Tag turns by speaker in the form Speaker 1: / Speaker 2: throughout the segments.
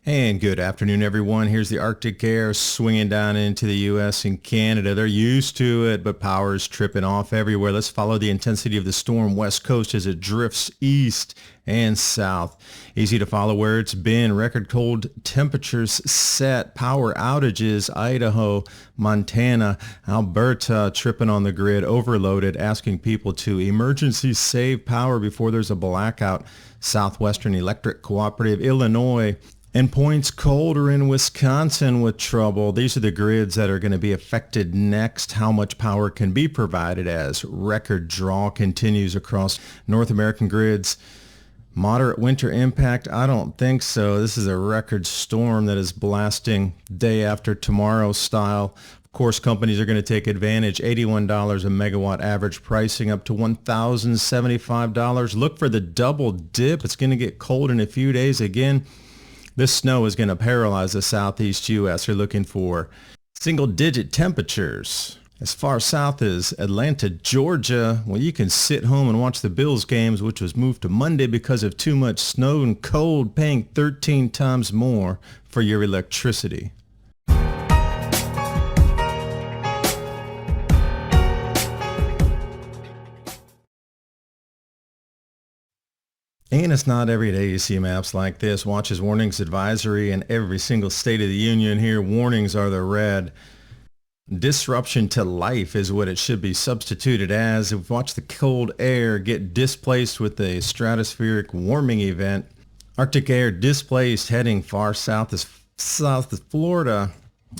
Speaker 1: And good afternoon, everyone. Here's the Arctic air swinging down into the U.S. and Canada. They're used to it, but power is tripping off everywhere. Let's follow the intensity of the storm west coast as it drifts east and south. Easy to follow where it's been. Record cold temperatures set. Power outages. Idaho, Montana, Alberta tripping on the grid, overloaded, asking people to emergency save power before there's a blackout. Southwestern Electric Cooperative, Illinois, and points colder in Wisconsin with trouble. These are the grids that are going to be affected next. How much power can be provided as record draw continues across North American grids. Moderate winter impact? I don't think so. This is a record storm that is blasting day after tomorrow style. Of course, companies are going to take advantage. $81 a megawatt average pricing up to $1,075. Look for the double dip. It's going to get cold in a few days again. This snow is going to paralyze the southeast U.S. You're looking for single-digit temperatures. As far south as Atlanta, Georgia, well, you can sit home and watch the Bills games, which was moved to Monday because of too much snow and cold, paying 13 times more for your electricity. And it's not every day you see maps like this. Watches warnings advisory in every single state of the union here. Warnings are the red. Disruption to life is what it should be substituted as. We've watched the cold air get displaced with a stratospheric warming event. Arctic air displaced heading far south as Florida.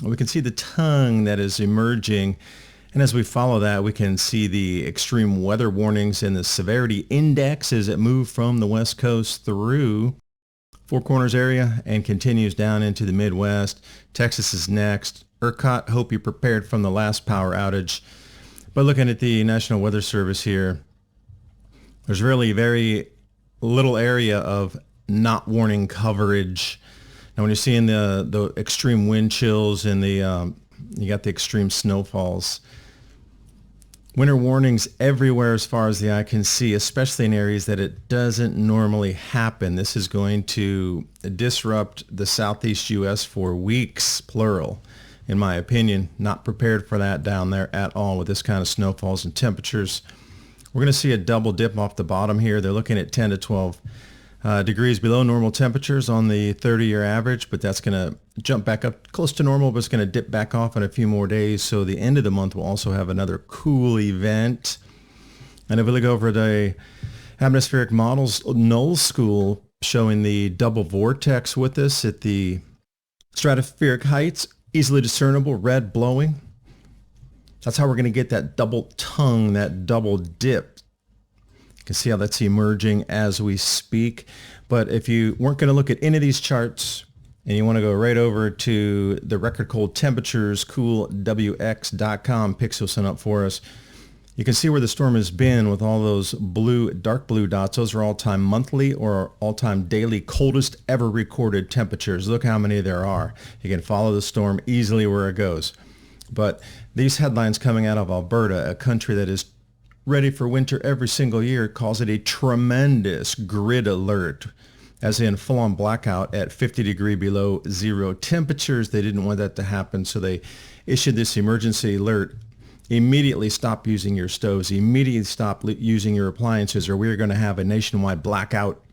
Speaker 1: We can see the tongue that is emerging. And as we follow that, we can see the extreme weather warnings in the severity index as it moves from the west coast through Four Corners area and continues down into the Midwest. Texas is next. ERCOT, hope you prepared from the last power outage. But looking at the National Weather Service here, there's really very little area of not warning coverage. Now when you're seeing the extreme wind chills and you got the extreme snowfalls, winter warnings everywhere as far as the eye can see, especially in areas that it doesn't normally happen. This is going to disrupt the southeast U.S. for weeks, plural, in my opinion. Not prepared for that down there at all with this kind of snowfalls and temperatures. We're going to see a double dip off the bottom here. They're looking at 10 to 12 degrees below normal temperatures on the 30-year average, but that's going to jump back up close to normal, but it's going to dip back off in a few more days. So the end of the month will also have another cool event. And if we look over the atmospheric models, null school showing the double vortex with us at the stratospheric heights, easily discernible, red blowing. That's how we're going to get that double tongue, that double dip. You can see how that's emerging as we speak. But if you weren't going to look at any of these charts and you want to go right over to the record cold temperatures, coolwx.com, pixels up for us, you can see where the storm has been with all those blue, dark blue dots. Those are all-time monthly or all-time daily coldest ever recorded temperatures. Look how many there are. You can follow the storm easily where it goes. But these headlines coming out of Alberta, a country that is ready for winter every single year, calls it a tremendous grid alert, as in full-on blackout at 50 degree below zero temperatures. They didn't want that to happen, so they issued this emergency alert. Immediately stop using your stoves. Immediately stop using your appliances, or we're going to have a nationwide blackout.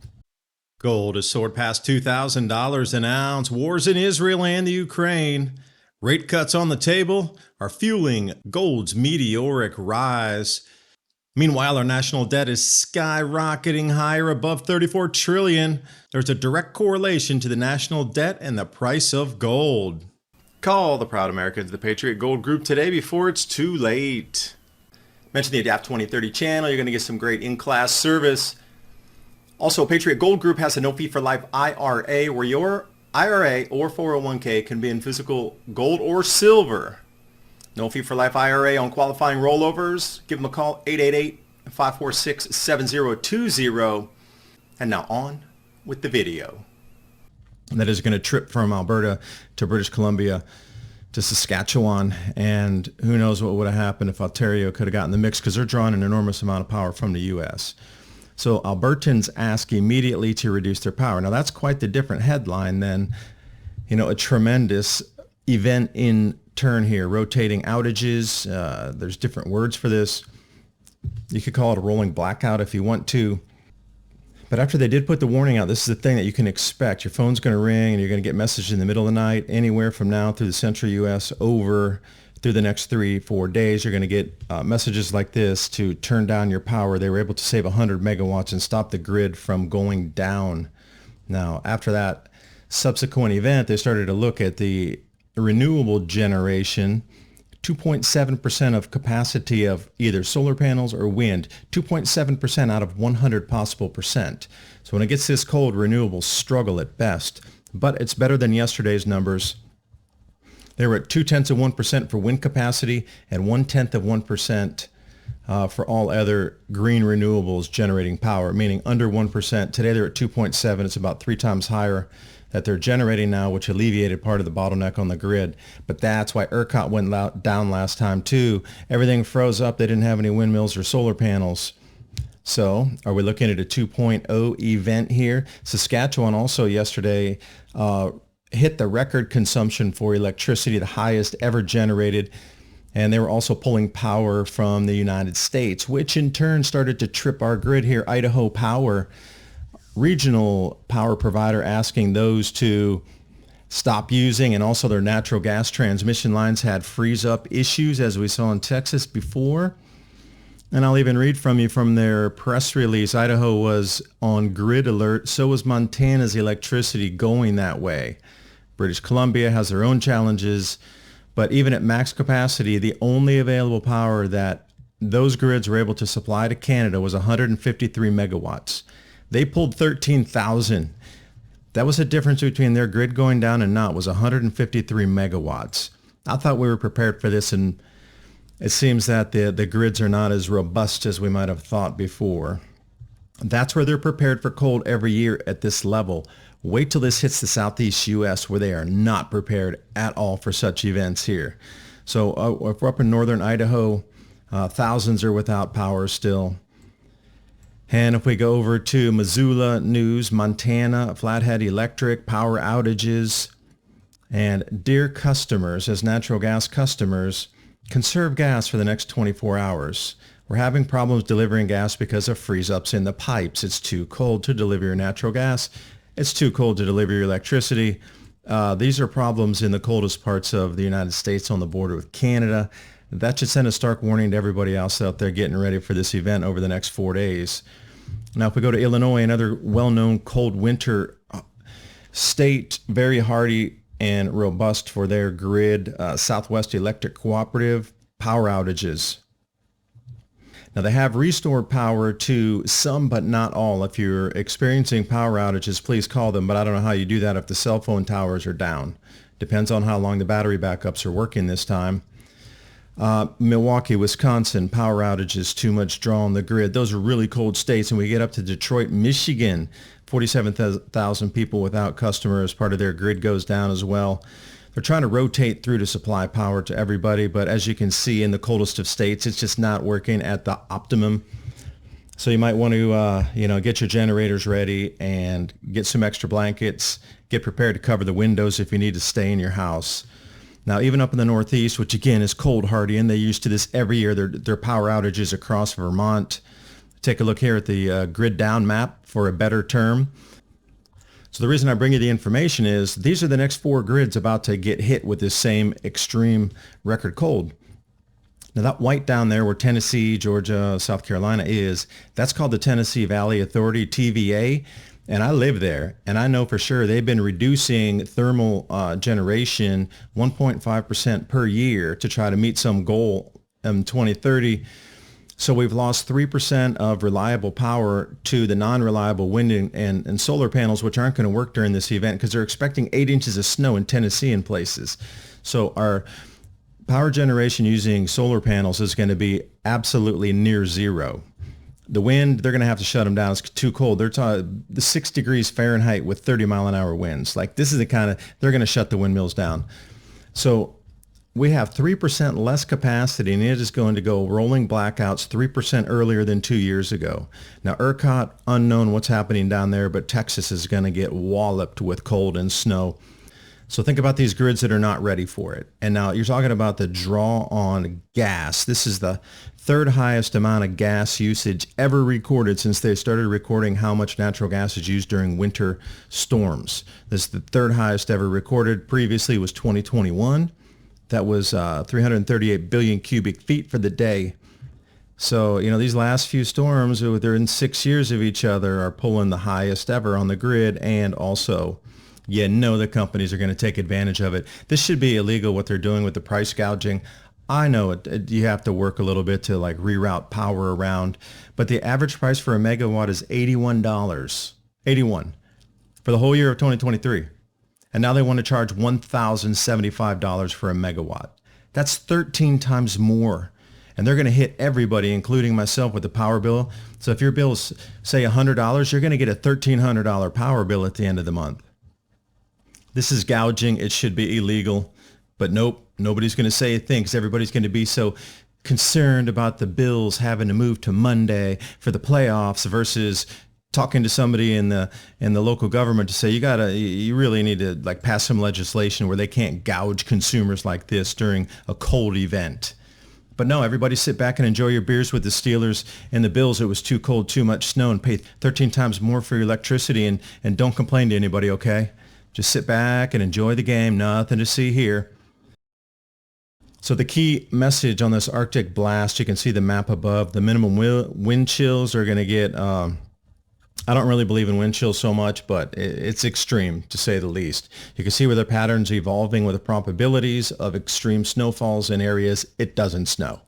Speaker 1: Gold has soared past $2,000 an ounce. Wars in Israel and the Ukraine. Rate cuts on the table are fueling gold's meteoric rise. Meanwhile, our national debt is skyrocketing higher above $34 trillion. There's a direct correlation to the national debt and the price of gold. Call the proud Americans, the Patriot Gold Group today before it's too late. Mention the Adapt 2030 channel. You're going to get some great in-class service. Also, Patriot Gold Group has a no fee for life IRA where your IRA or 401k can be in physical gold or silver. No fee for life IRA on qualifying rollovers. Give them a call, 888-546-7020. And now on with the video. That is going to trip from Alberta to British Columbia to Saskatchewan. And who knows what would have happened if Ontario could have gotten the mix, because they're drawing an enormous amount of power from the U.S. So Albertans ask immediately to reduce their power. Now that's quite the different headline than a tremendous event in turn here, rotating outages. There's different words for this. You could call it a rolling blackout if you want to. But after they did put the warning out, this is the thing that you can expect. Your phone's going to ring and you're going to get messages in the middle of the night, anywhere from now through the central U.S. over through the next 3-4 days. You're going to get messages like this to turn down your power. They were able to save 100 megawatts and stop the grid from going down. Now, after that subsequent event, they started to look at the renewable generation. 2.7% of capacity of either solar panels or wind, 2.7% out of 100 possible percent. So when it gets this cold, renewables struggle at best, but it's better than yesterday's numbers. They were at 0.2% for wind capacity and 0.1% for all other green renewables generating power, meaning under 1%. Today they're at 2.7. It's about 3 times higher that they're generating now, which alleviated part of the bottleneck on the grid. But that's why ERCOT went down last time too. Everything froze up. They didn't have any windmills or solar panels. So are we looking at a 2.0 event here? Saskatchewan also yesterday hit the record consumption for electricity, the highest ever generated. And they were also pulling power from the United States, which in turn started to trip our grid here. Idaho Power, regional power provider, asking those to stop using, and also their natural gas transmission lines had freeze up issues, as we saw in Texas before. And I'll even read from you from their press release. Idaho was on grid alert. So was Montana's electricity going that way. British Columbia has their own challenges. But even at max capacity, the only available power that those grids were able to supply to Canada was 153 megawatts. They pulled 13,000. That was the difference between their grid going down and not, was 153 megawatts. I thought we were prepared for this, and it seems that the grids are not as robust as we might have thought before. That's where they're prepared for cold every year at this level. Wait till this hits the southeast U.S., where they are not prepared at all for such events here. So if we're up in northern Idaho, thousands are without power still. And if we go over to Missoula News, Montana, Flathead Electric, power outages. And dear customers, as natural gas customers, conserve gas for the next 24 hours. We're having problems delivering gas because of freeze-ups in the pipes. It's too cold to deliver your natural gas. It's too cold to deliver your electricity. These are problems in the coldest parts of the United States on the border with Canada. That should send a stark warning to everybody else out there getting ready for this event over the next 4 days. Now, if we go to Illinois, another well-known cold winter state, very hardy and robust for their grid, Southwest Electric Cooperative, power outages. Now, they have restored power to some, but not all. If you're experiencing power outages, please call them, but I don't know how you do that if the cell phone towers are down. Depends on how long the battery backups are working this time. Milwaukee, Wisconsin, power outages, too much draw on the grid. Those are really cold states, and we get up to Detroit, Michigan, 47,000 people without customers. Part of their grid goes down as well. They're trying to rotate through to supply power to everybody, but as you can see in the coldest of states, it's just not working at the optimum. So you might want to, get your generators ready and get some extra blankets. Get prepared to cover the windows if you need to stay in your house. Now, even up in the Northeast, which again is cold hardy, and they're used to this every year, their power outages across Vermont. Take a look here at the grid down map for a better term. So the reason I bring you the information is these are the next 4 grids about to get hit with this same extreme record cold. Now that white down there where Tennessee, Georgia, South Carolina is, that's called the Tennessee Valley Authority, TVA. And I live there, and I know for sure they've been reducing thermal generation 1.5% per year to try to meet some goal in 2030. So we've lost 3% of reliable power to the non-reliable wind and solar panels, which aren't going to work during this event because they're expecting 8 inches of snow in Tennessee in places. So our power generation using solar panels is going to be absolutely near zero. The wind, they're going to have to shut them down. It's too cold. They're talking the 6 degrees Fahrenheit with 30-mile-an-hour winds. Like, this is the kind of, they're going to shut the windmills down. So we have 3% less capacity, and it is going to go rolling blackouts 3% earlier than 2 years ago. Now, ERCOT, unknown what's happening down there, but Texas is going to get walloped with cold and snow. So think about these grids that are not ready for it. And now you're talking about the draw on gas. This is the third highest amount of gas usage ever recorded since they started recording how much natural gas is used during winter storms. This is the third highest ever recorded. Previously was 2021. That was 338 billion cubic feet for the day. So, these last few storms, they're in 6 years of each other, are pulling the highest ever on the grid, and also the companies are going to take advantage of it. This should be illegal, what they're doing with the price gouging. I know you have to work a little bit to reroute power around, but the average price for a megawatt is $81. 81 for the whole year of 2023. And now they want to charge $1,075 for a megawatt. That's 13 times more. And they're going to hit everybody, including myself, with the power bill. So if your bill is, say, $100, you're going to get a $1,300 power bill at the end of the month. This is gouging. It should be illegal. But nope, nobody's going to say a thing because everybody's going to be so concerned about the Bills having to move to Monday for the playoffs versus talking to somebody in the local government to say you really need to pass some legislation where they can't gouge consumers like this during a cold event. But no, everybody sit back and enjoy your beers with the Steelers and the Bills. It was too cold, too much snow, and pay 13 times more for your electricity, and don't complain to anybody, okay? Just sit back and enjoy the game. Nothing to see here. So the key message on this Arctic blast, you can see the map above. The minimum wind chills are going to get, I don't really believe in wind chills so much, but it's extreme to say the least. You can see where the pattern's evolving with the probabilities of extreme snowfalls in areas it doesn't snow.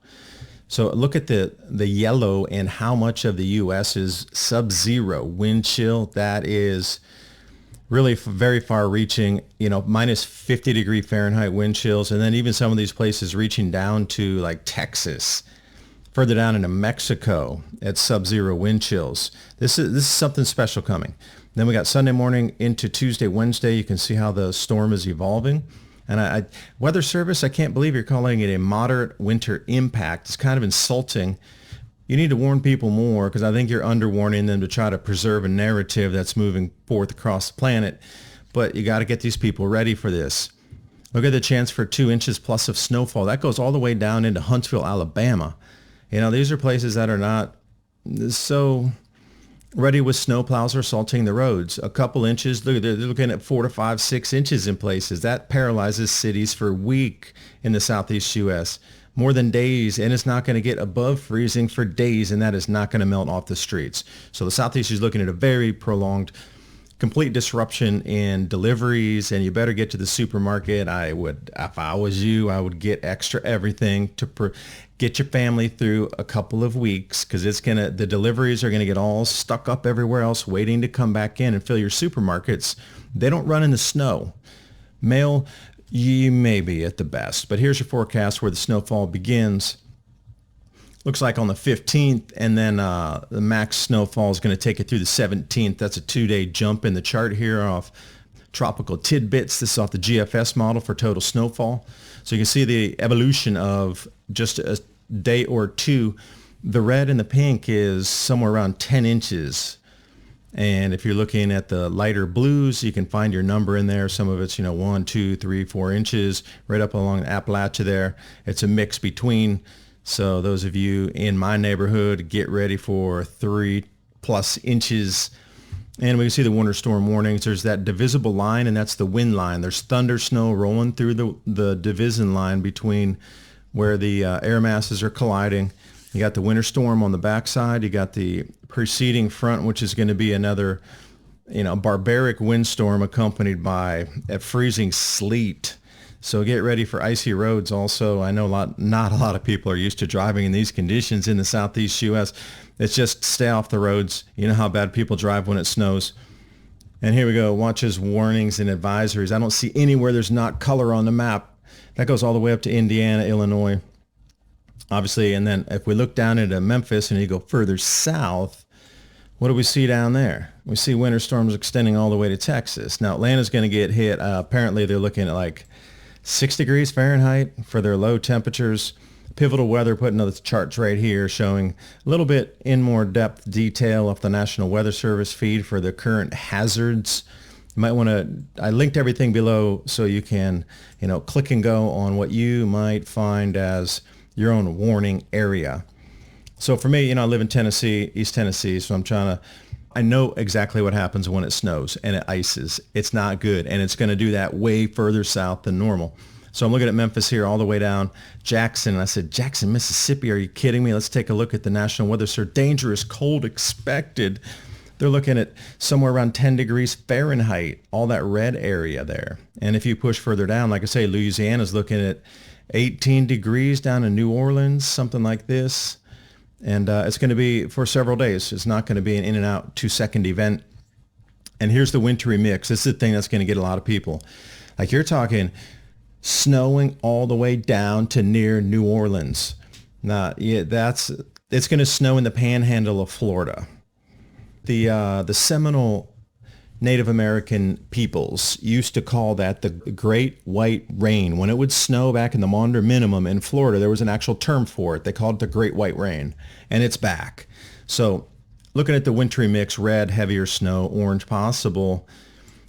Speaker 1: So look at the yellow and how much of the U.S. is sub-zero wind chill. That is really very far reaching, minus 50 degree Fahrenheit wind chills. And then even some of these places reaching down to Texas, further down into Mexico at sub-zero wind chills. This is something special coming. Then we got Sunday morning into Tuesday, Wednesday. You can see how the storm is evolving. And Weather Service, I can't believe you're calling it a moderate winter impact. It's kind of insulting. You need to warn people more because I think you're underwarning them to try to preserve a narrative that's moving forth across the planet. But you got to get these people ready for this. Look at the chance for 2 inches plus of snowfall. That goes all the way down into Huntsville, Alabama. These are places that are not so ready with snowplows or salting the roads. A couple inches, they're looking at 4 to 5, 6 inches in places. That paralyzes cities for a week in the southeast U.S. More than days, and it's not going to get above freezing for days, and that is not going to melt off the streets. So the southeast is looking at a very prolonged, complete disruption in deliveries, and you better get to the supermarket. If I was you, I would get extra everything to get your family through a couple of weeks because the deliveries are going to get all stuck up everywhere else waiting to come back in and fill your supermarkets. They don't run in the snow. Mail, you may be at the best, but here's your forecast where the snowfall begins. Looks like on the 15th, and then the max snowfall is going to take it through the 17th. That's a 2-day jump in the chart here off Tropical Tidbits. This is off the GFS model for total snowfall. So you can see the evolution of just a day or two. The red and the pink is somewhere around 10 inches. And if you're looking at the lighter blues, you can find your number in there. Some of it's, 1, 2, 3, 4 inches right up along the Appalachia there. It's a mix between. So those of you in my neighborhood, get ready for 3+ inches. And we can see the winter storm warnings. There's that divisible line, and that's the wind line. There's thunder snow rolling through the division line between where the air masses are colliding. You got the winter storm on the backside. You got the preceding front, which is going to be another, barbaric windstorm accompanied by a freezing sleet. So get ready for icy roads also. I know not a lot of people are used to driving in these conditions in the southeast U.S. It's just stay off the roads. You know how bad people drive when it snows. And here we go. Watches, warnings, and advisories. I don't see anywhere there's not color on the map. That goes all the way up to Indiana, Illinois, obviously. And then if we look down into Memphis and you go further south, what do we see down there? We see winter storms extending all the way to Texas. Now, Atlanta's going to get hit. Apparently, they're looking at 6 degrees Fahrenheit for their low temperatures. Pivotal weather putting the charts right here showing a little bit in more depth detail of the National Weather Service feed for the current hazards You might want to, I linked everything below so you can, click and go on what you might find as your own warning area. So for me, I live in Tennessee, East Tennessee, so I know exactly what happens when it snows and it ices. It's not good, and it's going to do that way further south than normal. So I'm looking at Memphis here all the way down Jackson. And I said, Jackson, Mississippi, are you kidding me? Let's take a look at the National Weather Service. Dangerous cold expected. They're looking at somewhere around 10 degrees Fahrenheit, all that red area there. And if you push further down, like I say, Louisiana's looking at 18 degrees down in New Orleans, something like this. And it's going to be for several days. It's not going to be an in and out 2-second event. And here's the wintry mix. This is the thing that's going to get a lot of people. Like you're talking snowing all the way down to near New Orleans. Now, it's going to snow in the panhandle of Florida. The Seminole Native American peoples used to call that the Great White Rain. When it would snow back in the Maunder Minimum in Florida, there was an actual term for it. They called it the Great White Rain, and it's back. So looking at the wintry mix, red, heavier snow, orange possible,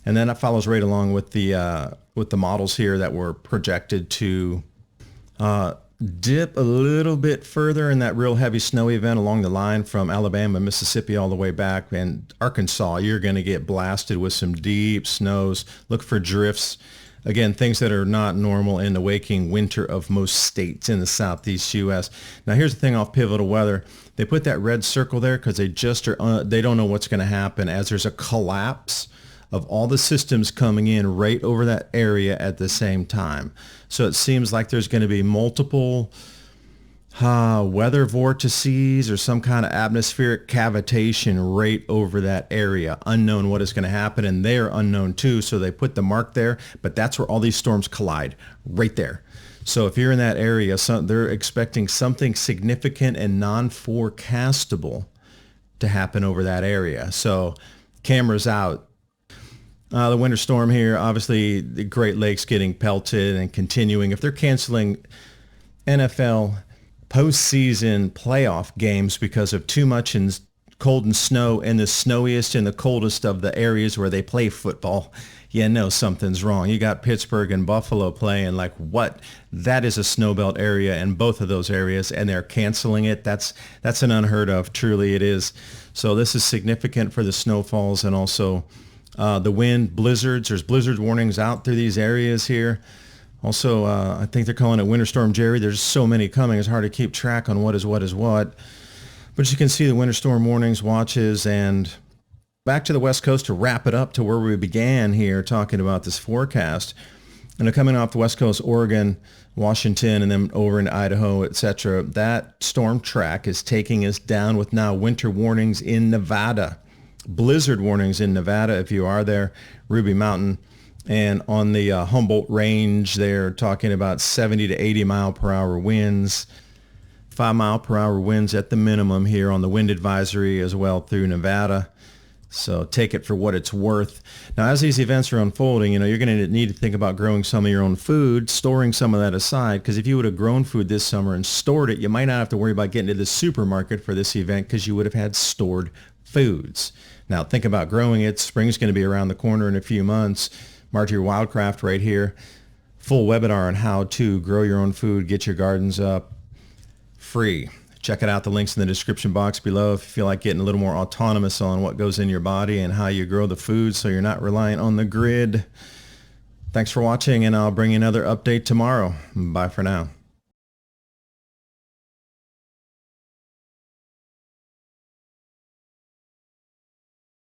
Speaker 1: and then it follows right along with the models here that were projected to dip a little bit further in that real heavy snow event along the line from Alabama, Mississippi, all the way back. And Arkansas, you're going to get blasted with some deep snows. Look for drifts. Again, things that are not normal in the waking winter of most states in the southeast U.S. Now, here's the thing off pivotal weather. They put that red circle there because they don't know what's going to happen as there's a collapse of all the systems coming in right over that area at the same time. So it seems like there's going to be multiple weather vortices or some kind of atmospheric cavitation right over that area. Unknown what is going to happen, and they're unknown too. So they put the mark there, but that's where all these storms collide, right there. So if you're in that area, they're expecting something significant and non-forecastable to happen over that area. So cameras out. The winter storm here, obviously the Great Lakes getting pelted and continuing. If they're canceling NFL postseason playoff games because of too much cold and snow in the snowiest and the coldest of the areas where they play football, you know something's wrong. You got Pittsburgh and Buffalo playing like what? That is a snow belt area in both of those areas, and they're canceling it. That's an unheard of. Truly it is. So this is significant for the snowfalls and also the wind, blizzards. There's blizzard warnings out through these areas here. Also, I think they're calling it Winter Storm Gerrie. There's so many coming. It's hard to keep track on what is what. But you can see the winter storm warnings, watches, and back to the West Coast to wrap it up to where we began here talking about this forecast. And they're coming off the West Coast, Oregon, Washington, and then over in Idaho, etc. That storm track is taking us down with now winter warnings in Nevada. Blizzard warnings in Nevada if you are there, Ruby Mountain, and on the Humboldt Range, they're talking about 70 to 80 mile per hour winds, 5 mile per hour winds at the minimum here on the wind advisory as well through Nevada. So take it for what it's worth. Now, as these events are unfolding, you're going to need to think about growing some of your own food, storing some of that aside, because if you would have grown food this summer and stored it, you might not have to worry about getting to the supermarket for this event because you would have had stored foods. Now, think about growing it. Spring's going to be around the corner in a few months. Marjorie Wildcraft right here. Full webinar on how to grow your own food, get your gardens up free. Check it out. The link's in the description box below if you feel like getting a little more autonomous on what goes in your body and how you grow the food so you're not reliant on the grid. Thanks for watching, and I'll bring you another update tomorrow. Bye for now.